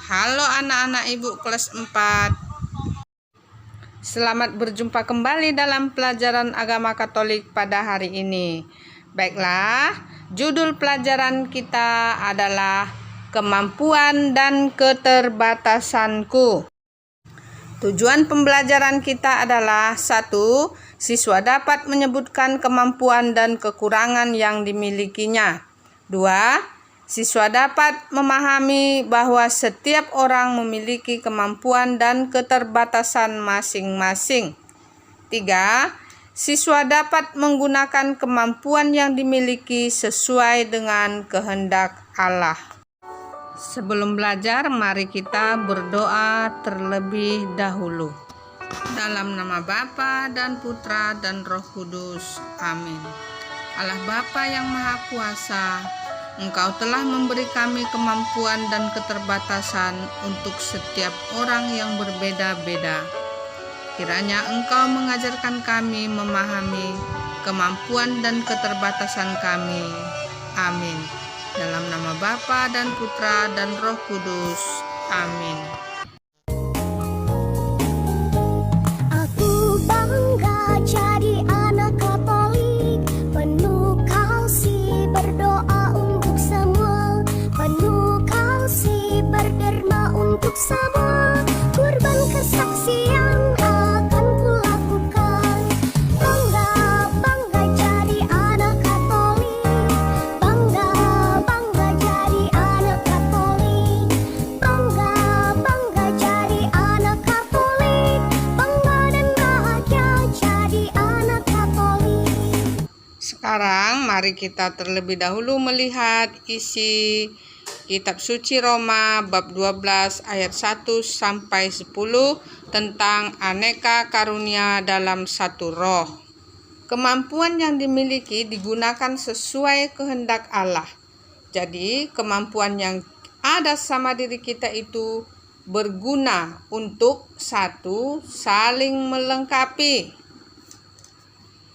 Halo anak-anak ibu kelas 4. Selamat berjumpa kembali dalam pelajaran agama Katolik pada hari ini. Baiklah, judul pelajaran kita adalah kemampuan dan keterbatasanku. Tujuan pembelajaran kita adalah 1. Siswa dapat menyebutkan kemampuan dan kekurangan yang dimilikinya. 2. Siswa dapat memahami bahwa setiap orang memiliki kemampuan dan keterbatasan masing-masing. 3. Siswa dapat menggunakan kemampuan yang dimiliki sesuai dengan kehendak Allah. Sebelum belajar, mari kita berdoa terlebih dahulu. Dalam nama Bapa dan Putra dan Roh Kudus. Amin. Allah Bapa yang Maha Kuasa, Engkau telah memberi kami kemampuan dan keterbatasan untuk setiap orang yang berbeda-beda. Kiranya Engkau mengajarkan kami memahami kemampuan dan keterbatasan kami. Amin. Dalam nama Bapa dan Putra dan Roh Kudus. Amin. Aku bangga jadi anak Katolik, penuh kasih berdoa untuk semua, penuh kasih berderma untuk semua, kurban kesaksian akan kulakukan. Bangga jadi anak Katolik, bangga jadi anak Katolik, bangga jadi anak Katolik, bangga dan bahagia jadi anak Katolik. Sekarang mari kita terlebih dahulu melihat isi Kitab Suci Roma bab 12 ayat 1 sampai 10 tentang aneka karunia dalam satu roh. Kemampuan yang dimiliki digunakan sesuai kehendak Allah. Jadi kemampuan yang ada sama diri kita itu berguna untuk 1. Saling melengkapi.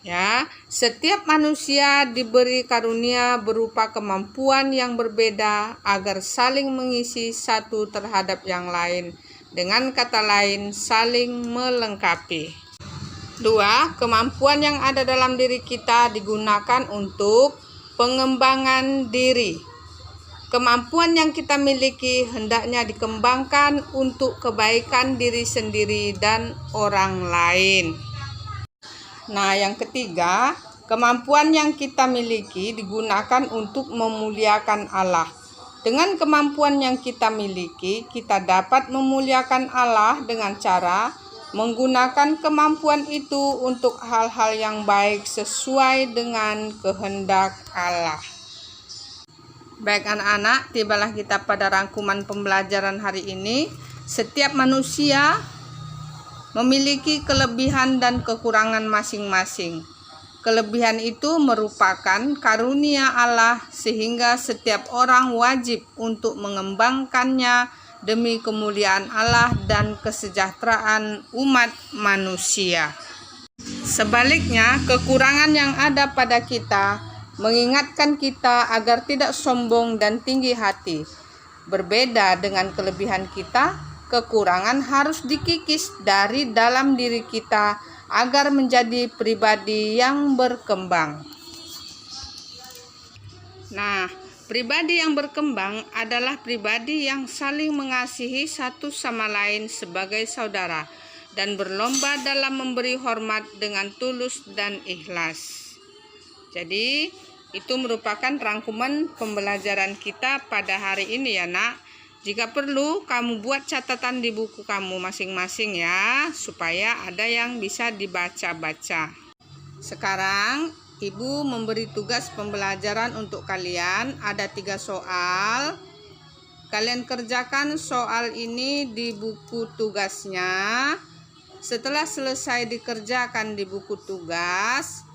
Ya, setiap manusia diberi karunia berupa kemampuan yang berbeda agar saling mengisi satu terhadap yang lain. Dengan kata lain, saling melengkapi. 2. Kemampuan yang ada dalam diri kita digunakan untuk pengembangan diri. Kemampuan yang kita miliki hendaknya dikembangkan untuk kebaikan diri sendiri dan orang lain. Nah, yang ketiga, kemampuan yang kita miliki digunakan untuk memuliakan Allah. Dengan kemampuan yang kita miliki, kita dapat memuliakan Allah dengan cara menggunakan kemampuan itu untuk hal-hal yang baik sesuai dengan kehendak Allah. Baik anak-anak, tibalah kita pada rangkuman pembelajaran hari ini. Setiap manusia memiliki kelebihan dan kekurangan masing-masing. Kelebihan itu merupakan karunia Allah sehingga setiap orang wajib untuk mengembangkannya demi kemuliaan Allah dan kesejahteraan umat manusia. Sebaliknya, kekurangan yang ada pada kita mengingatkan kita agar tidak sombong dan tinggi hati. Berbeda dengan kelebihan kita, kekurangan harus dikikis dari dalam diri kita agar menjadi pribadi yang berkembang. Nah, pribadi yang berkembang adalah pribadi yang saling mengasihi satu sama lain sebagai saudara dan berlomba dalam memberi hormat dengan tulus dan ikhlas. Jadi, itu merupakan rangkuman pembelajaran kita pada hari ini ya nak. Jika perlu, kamu buat catatan di buku kamu masing-masing ya, supaya ada yang bisa dibaca-baca. Sekarang, Ibu memberi tugas pembelajaran untuk kalian. Ada 3 soal. Kalian kerjakan soal ini di buku tugasnya. Setelah selesai dikerjakan di buku tugas,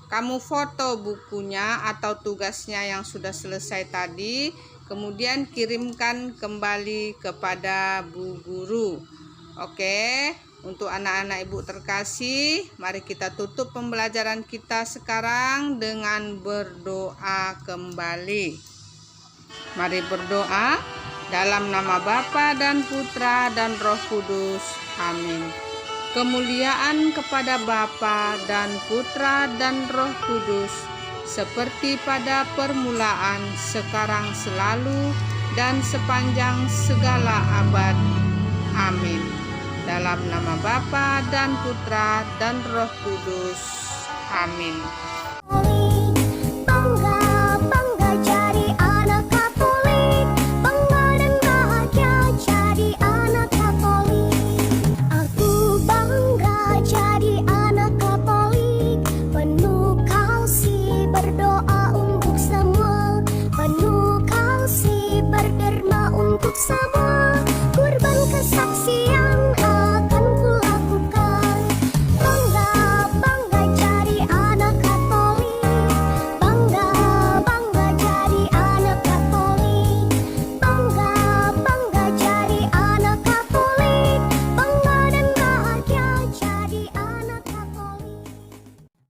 kamu foto bukunya atau tugasnya yang sudah selesai tadi, kemudian kirimkan kembali kepada Bu Guru. Oke, untuk anak-anak Ibu terkasih, mari kita tutup pembelajaran kita sekarang dengan berdoa kembali. Mari berdoa. Dalam nama Bapa dan Putra dan Roh Kudus. Amin. Kemuliaan kepada Bapa dan Putra dan Roh Kudus, seperti pada permulaan, sekarang, selalu, dan sepanjang segala abad. Amin. Dalam nama Bapa dan Putra dan Roh Kudus. Amin.